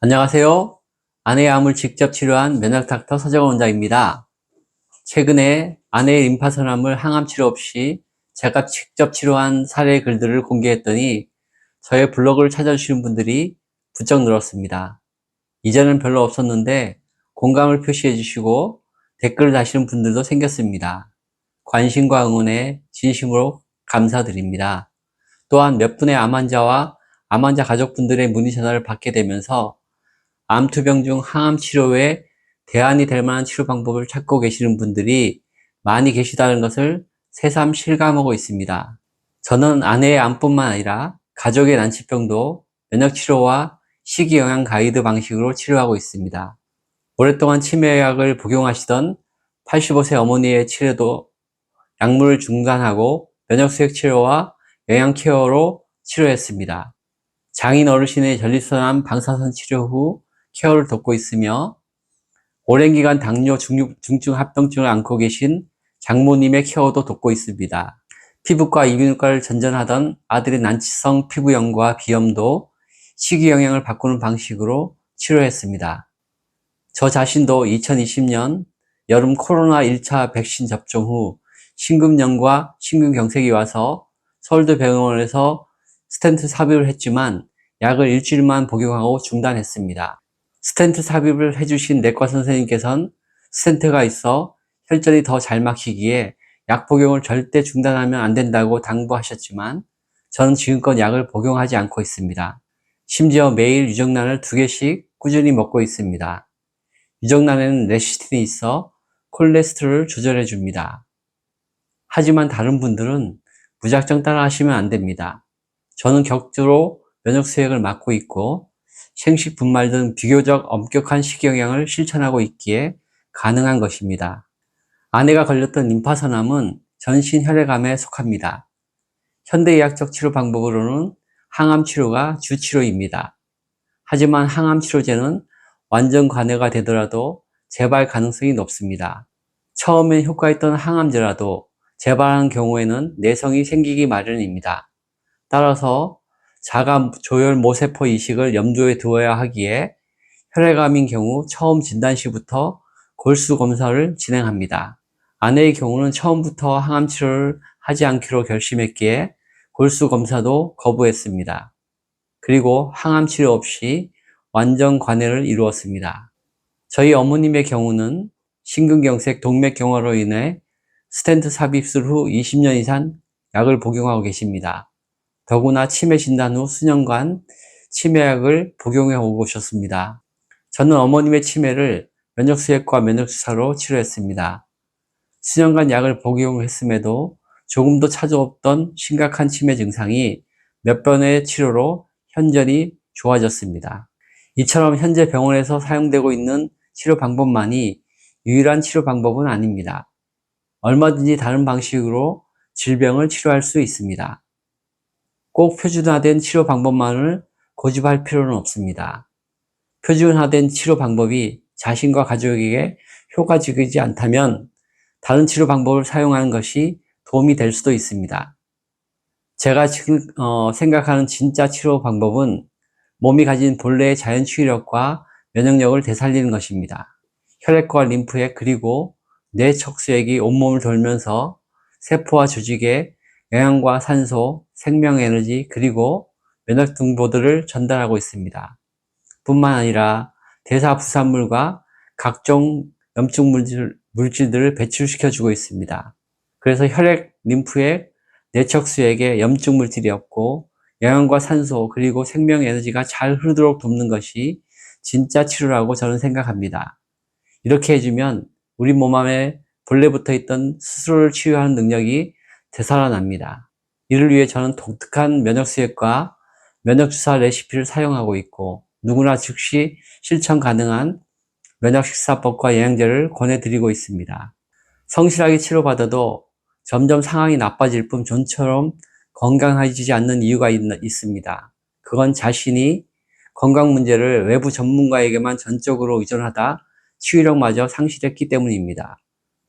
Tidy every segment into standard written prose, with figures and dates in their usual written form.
안녕하세요. 아내의 암을 직접 치료한 면역닥터 서정원 원장입니다. 최근에 아내의 림파선암을 항암 치료 없이 제가 직접 치료한 사례 글들을 공개했더니 저의 블로그를 찾아주시는 분들이 부쩍 늘었습니다. 이전엔 별로 없었는데 공감을 표시해 주시고 댓글을 다시는 분들도 생겼습니다. 관심과 응원에 진심으로 감사드립니다. 또한 몇 분의 암 환자와 암 환자 가족분들의 문의 전화를 받게 되면서 암투병 중 항암 치료에 대안이 될 만한 치료 방법을 찾고 계시는 분들이 많이 계시다는 것을 새삼 실감하고 있습니다. 저는 아내의 암뿐만 아니라 가족의 난치병도 면역치료와 식이영양 가이드 방식으로 치료하고 있습니다. 오랫동안 치매약을 복용하시던 85세 어머니의 치료도 약물을 중단하고 면역수액 치료와 영양케어로 치료했습니다. 장인 어르신의 전립선암 방사선 치료 후 케어를 돕고 있으며 오랜 기간 당뇨, 중증 합병증을 앓고 계신 장모님의 케어도 돕고 있습니다. 피부과 이비인후과를 전전하던 아들의 난치성 피부염과 비염도 식이영양을 바꾸는 방식으로 치료했습니다. 저 자신도 2020년 여름 코로나 1차 백신 접종 후 심근염과 심근경색이 와서 서울대 병원에서 스텐트 삽입을 했지만 약을 일주일만 복용하고 중단했습니다. 스텐트 삽입을 해주신 내과 선생님께서는 스텐트가 있어 혈전이 더 잘 막히기에 약 복용을 절대 중단하면 안 된다고 당부하셨지만 저는 지금껏 약을 복용하지 않고 있습니다. 심지어 매일 유정란을 2개씩 꾸준히 먹고 있습니다. 유정란에는 레시틴이 있어 콜레스테롤을 조절해 줍니다. 하지만 다른 분들은 무작정 따라 하시면 안 됩니다. 저는 격주로 면역수액을 맞고 있고 생식 분말 등 비교적 엄격한 식이영양을 실천하고 있기에 가능한 것입니다. 아내가 걸렸던 림파선암은 전신 혈액암에 속합니다. 현대의학적 치료 방법으로는 항암 치료가 주치료입니다. 하지만 항암 치료제는 완전 관해가 되더라도 재발 가능성이 높습니다. 처음엔 효과있던 항암제라도 재발하는 경우에는 내성이 생기기 마련입니다. 따라서 자가 조혈 모세포 이식을 염두에 두어야 하기에 혈액암인 경우 처음 진단 시부터 골수 검사를 진행합니다. 아내의 경우는 처음부터 항암 치료를 하지 않기로 결심했기에 골수 검사도 거부했습니다. 그리고 항암 치료 없이 완전 관해를 이루었습니다. 저희 어머님의 경우는 심근경색 동맥경화로 인해 스텐트 삽입술 후 20년 이상 약을 복용하고 계십니다. 더구나 치매 진단 후 수년간 치매약을 복용해 오셨습니다. 저는 어머님의 치매를 면역수액과 면역주사로 치료했습니다. 수년간 약을 복용했음에도 조금도 차질 없던 심각한 치매 증상이 몇 번의 치료로 현저히 좋아졌습니다. 이처럼 현재 병원에서 사용되고 있는 치료 방법만이 유일한 치료 방법은 아닙니다. 얼마든지 다른 방식으로 질병을 치료할 수 있습니다. 꼭 표준화된 치료 방법만을 고집할 필요는 없습니다. 표준화된 치료 방법이 자신과 가족에게 효과적이지 않다면 다른 치료 방법을 사용하는 것이 도움이 될 수도 있습니다. 제가 지금 생각하는 진짜 치료 방법은 몸이 가진 본래의 자연 치유력과 면역력을 되살리는 것입니다. 혈액과 림프액 그리고 뇌 척수액이 온몸을 돌면서 세포와 조직에 영양과 산소, 생명에너지 그리고 면역 정보들을 전달하고 있습니다. 뿐만 아니라 대사부산물과 각종 염증 물질들을 배출시켜주고 있습니다. 그래서 혈액, 림프액, 뇌척수액에 염증 물질이 없고 영양과 산소 그리고 생명에너지가 잘 흐르도록 돕는 것이 진짜 치료라고 저는 생각합니다. 이렇게 해주면 우리 몸 안에 본래 붙어있던 스스로를 치유하는 능력이 되살아납니다. 이를 위해 저는 독특한 면역수액과 면역주사 레시피를 사용하고 있고 누구나 즉시 실천 가능한 면역식사법과 영양제를 권해드리고 있습니다. 성실하게 치료받아도 점점 상황이 나빠질 뿐 좀처럼 건강해지지 않는 이유가 있습니다. 그건 자신이 건강 문제를 외부 전문가에게만 전적으로 의존하다 치유력마저 상실했기 때문입니다.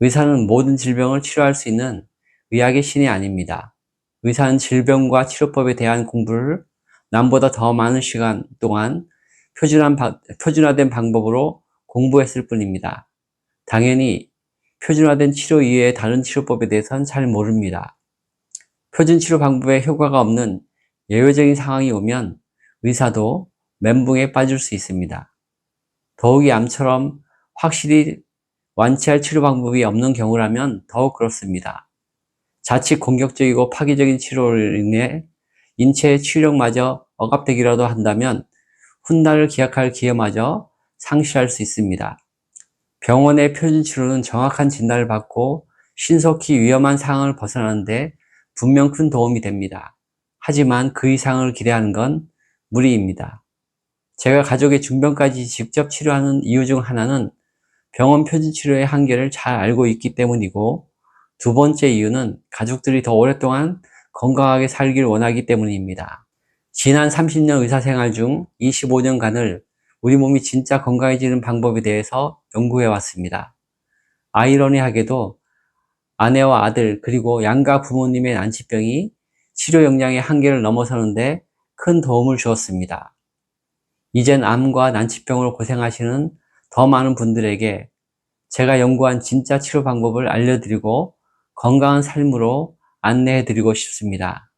의사는 모든 질병을 치료할 수 있는 의학의 신이 아닙니다. 의사는 질병과 치료법에 대한 공부를 남보다 더 많은 시간 동안 표준화된 방법으로 공부했을 뿐입니다. 당연히 표준화된 치료 이외의 다른 치료법에 대해서는 잘 모릅니다. 표준 치료 방법에 효과가 없는 예외적인 상황이 오면 의사도 멘붕에 빠질 수 있습니다. 더욱이 암처럼 확실히 완치할 치료 방법이 없는 경우라면 더욱 그렇습니다. 자칫 공격적이고 파괴적인 치료로 인해 인체의 치유력마저 억압되기라도 한다면 훗날을 기약할 기회마저 상실할 수 있습니다. 병원의 표준치료는 정확한 진단을 받고 신속히 위험한 상황을 벗어나는데 분명 큰 도움이 됩니다. 하지만 그 이상을 기대하는 건 무리입니다. 제가 가족의 중병까지 직접 치료하는 이유 중 하나는 병원 표준치료의 한계를 잘 알고 있기 때문이고, 두 번째 이유는 가족들이 더 오랫동안 건강하게 살길 원하기 때문입니다. 지난 30년 의사생활 중 25년간을 우리 몸이 진짜 건강해지는 방법에 대해서 연구해 왔습니다. 아이러니하게도 아내와 아들 그리고 양가 부모님의 난치병이 치료 역량의 한계를 넘어서는데 큰 도움을 주었습니다. 이젠 암과 난치병으로 고생하시는 더 많은 분들에게 제가 연구한 진짜 치료 방법을 알려드리고 건강한 삶으로 안내해드리고 싶습니다.